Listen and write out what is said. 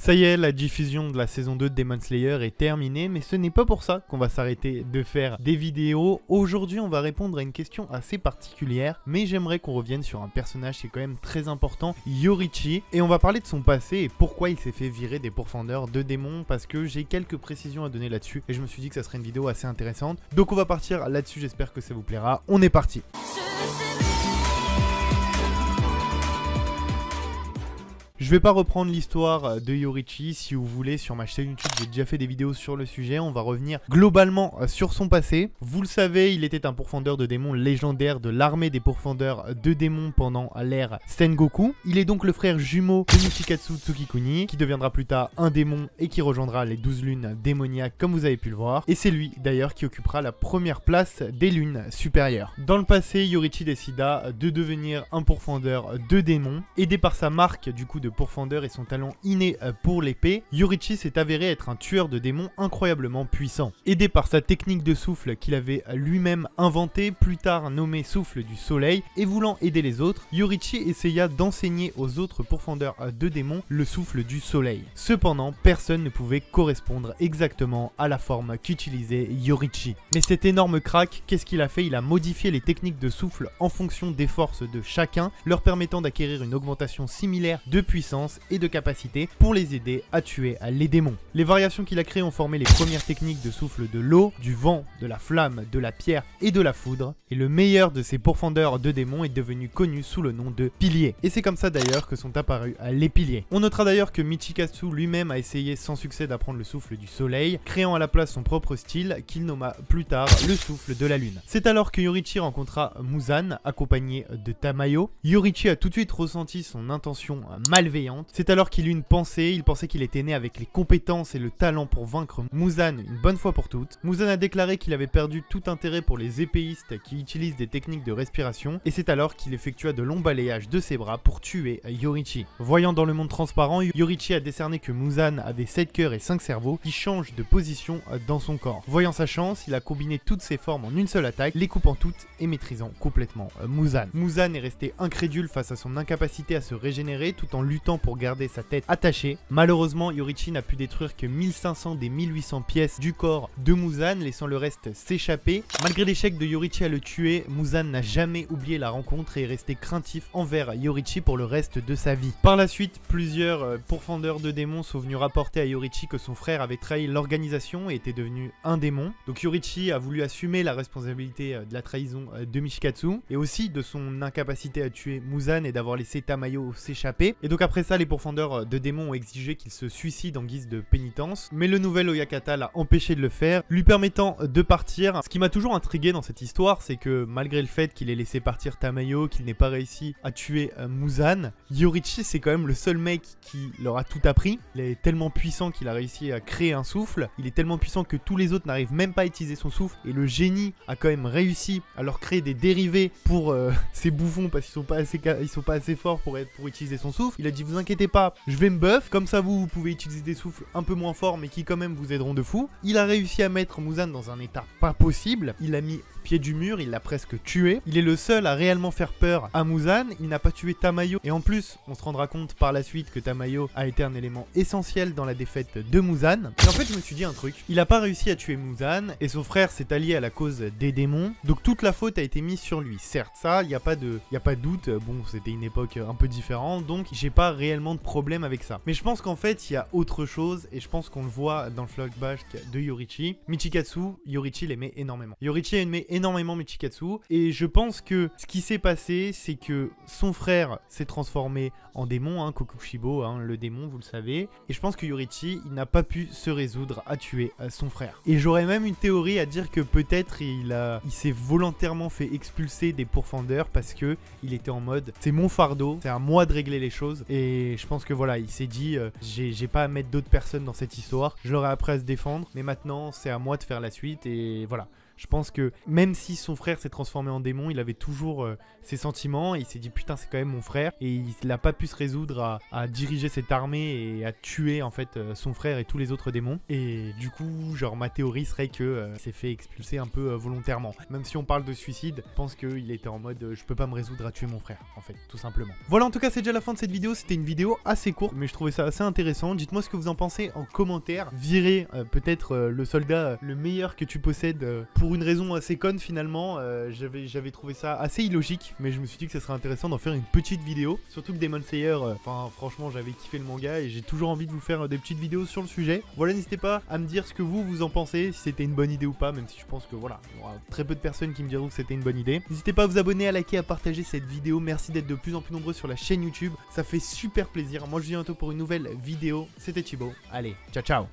Ça y est, la diffusion de la saison 2 de Demon Slayer est terminée, mais ce n'est pas pour ça qu'on va s'arrêter de faire des vidéos. Aujourd'hui, on va répondre à une question assez particulière, mais j'aimerais qu'on revienne sur un personnage qui est quand même très important, Yoruichi, et on va parler de son passé et pourquoi il s'est fait virer des pourfendeurs de démons, parce que j'ai quelques précisions à donner là-dessus, et je me suis dit que ça serait une vidéo assez intéressante. Donc on va partir là-dessus, j'espère que ça vous plaira. On est parti! Je vais pas reprendre l'histoire de Yoruichi, si vous voulez, sur ma chaîne YouTube, j'ai déjà fait des vidéos sur le sujet, on va revenir globalement sur son passé. Vous le savez, il était un pourfendeur de démons légendaire de l'armée des pourfendeurs de démons pendant l'ère Sengoku. Il est donc le frère jumeau de Michikatsu Tsukikuni, qui deviendra plus tard un démon et qui rejoindra les 12 lunes démoniaques comme vous avez pu le voir. Et c'est lui d'ailleurs qui occupera la première place des lunes supérieures. Dans le passé, Yoruichi décida de devenir un pourfendeur de démons, aidé par sa marque du coup de pourfendeur et son talent inné pour l'épée. Yoruichi s'est avéré être un tueur de démons incroyablement puissant. Aidé par sa technique de souffle qu'il avait lui-même inventée, plus tard nommée souffle du soleil, et voulant aider les autres, Yoruichi essaya d'enseigner aux autres pourfendeurs de démons le souffle du soleil. Cependant, personne ne pouvait correspondre exactement à la forme qu'utilisait Yoruichi. Mais cet énorme crack, qu'est-ce qu'il a fait? Il a modifié les techniques de souffle en fonction des forces de chacun, leur permettant d'acquérir une augmentation similaire de puissance et de capacité pour les aider à tuer les démons. Les variations qu'il a créées ont formé les premières techniques de souffle de l'eau, du vent, de la flamme, de la pierre et de la foudre, et le meilleur de ces pourfendeurs de démons est devenu connu sous le nom de pilier. Et c'est comme ça d'ailleurs que sont apparus les piliers. On notera d'ailleurs que Michikatsu lui-même a essayé sans succès d'apprendre le souffle du soleil, créant à la place son propre style qu'il nomma plus tard le souffle de la lune. C'est alors que Yoruichi rencontra Muzan, accompagné de Tamayo. Yoruichi a tout de suite ressenti son intention malveillante. C'est alors qu'il eut une pensée, il pensait qu'il était né avec les compétences et le talent pour vaincre Muzan une bonne fois pour toutes. Muzan a déclaré qu'il avait perdu tout intérêt pour les épéistes qui utilisent des techniques de respiration, et c'est alors qu'il effectua de longs balayages de ses bras pour tuer Yoruichi. Voyant dans le monde transparent, Yoruichi a décerné que Muzan avait 7 cœurs et 5 cerveaux qui changent de position dans son corps. Voyant sa chance, il a combiné toutes ses formes en une seule attaque, les coupant toutes et maîtrisant complètement Muzan. Muzan est resté incrédule face à son incapacité à se régénérer tout en luttant pour garder sa tête attachée. Malheureusement, Yoruichi n'a pu détruire que 1500 des 1800 pièces du corps de Muzan, laissant le reste s'échapper. Malgré l'échec de Yoruichi à le tuer, Muzan n'a jamais oublié la rencontre et est resté craintif envers Yoruichi pour le reste de sa vie. Par la suite, plusieurs pourfendeurs de démons sont venus rapporter à Yoruichi que son frère avait trahi l'organisation et était devenu un démon. Donc Yoruichi a voulu assumer la responsabilité de la trahison de Michikatsu et aussi de son incapacité à tuer Muzan et d'avoir laissé Tamayo s'échapper. Et donc après ça, les pourfendeurs de démons ont exigé qu'il se suicide en guise de pénitence, mais le nouvel Oyakata l'a empêché de le faire, lui permettant de partir. Ce qui m'a toujours intrigué dans cette histoire, c'est que malgré le fait qu'il ait laissé partir Tamayo, qu'il n'ait pas réussi à tuer Muzan, Yoruichi c'est quand même le seul mec qui leur a tout appris. Il est tellement puissant qu'il a réussi à créer un souffle, il est tellement puissant que tous les autres n'arrivent même pas à utiliser son souffle, et le génie a quand même réussi à leur créer des dérivés pour ces bouffons parce qu'ils sont pas assez forts pour utiliser son souffle. Il a dit: vous inquiétez pas, je vais me buff, comme ça vous pouvez utiliser des souffles un peu moins forts mais qui quand même vous aideront de fou. Il a réussi à mettre Muzan dans un état pas possible, il a mis pied du mur, il l'a presque tué. Il est le seul à réellement faire peur à Muzan, il n'a pas tué Tamayo, et en plus on se rendra compte par la suite que Tamayo a été un élément essentiel dans la défaite de Muzan. Et en fait je me suis dit un truc, il a pas réussi à tuer Muzan et son frère s'est allié à la cause des démons, donc toute la faute a été mise sur lui. Certes, ça, il n'y a pas de doute, bon c'était une époque un peu différente, donc j'ai pas réellement de problème avec ça. Mais je pense qu'en fait il y a autre chose, et je pense qu'on le voit dans le flashback de Yoruichi. Michikatsu, Yoruichi l'aimait énormément. Yoruichi aimait énormément Michikatsu, et je pense que ce qui s'est passé, c'est que son frère s'est transformé en démon, Kokushibo, le démon, vous le savez, et je pense que Yoruichi, il n'a pas pu se résoudre à tuer son frère. Et j'aurais même une théorie à dire que peut-être il s'est volontairement fait expulser des pourfendeurs parce que il était en mode c'est mon fardeau, c'est à moi de régler les choses, et je pense que voilà, il s'est dit j'ai pas à mettre d'autres personnes dans cette histoire, je leur ai appris à se défendre, mais maintenant c'est à moi de faire la suite, et voilà. Je pense que même si son frère s'est transformé en démon, il avait toujours ses sentiments et il s'est dit putain c'est quand même mon frère, et il n'a pas pu se résoudre à diriger cette armée et à tuer en fait son frère et tous les autres démons. Et du coup genre ma théorie serait que il s'est fait expulser un peu volontairement. Même si on parle de suicide, je pense qu'il était en mode je peux pas me résoudre à tuer mon frère en fait, tout simplement. Voilà, en tout cas c'est déjà la fin de cette vidéo. C'était une vidéo assez courte mais je trouvais ça assez intéressant. Dites-moi ce que vous en pensez en commentaire. Virez peut-être le soldat le meilleur que tu possèdes pour une raison assez conne finalement. J'avais trouvé ça assez illogique, mais je me suis dit que ça serait intéressant d'en faire une petite vidéo. Surtout que Demon Slayer, enfin franchement j'avais kiffé le manga et j'ai toujours envie de vous faire des petites vidéos sur le sujet. Voilà, n'hésitez pas à me dire ce que vous en pensez, si c'était une bonne idée ou pas, même si je pense que voilà, il y aura très peu de personnes qui me diront que c'était une bonne idée. N'hésitez pas à vous abonner, à liker, à partager cette vidéo. Merci d'être de plus en plus nombreux sur la chaîne YouTube, ça fait super plaisir. Moi je vous dis bientôt pour une nouvelle vidéo. C'était Thibaut, allez, ciao ciao.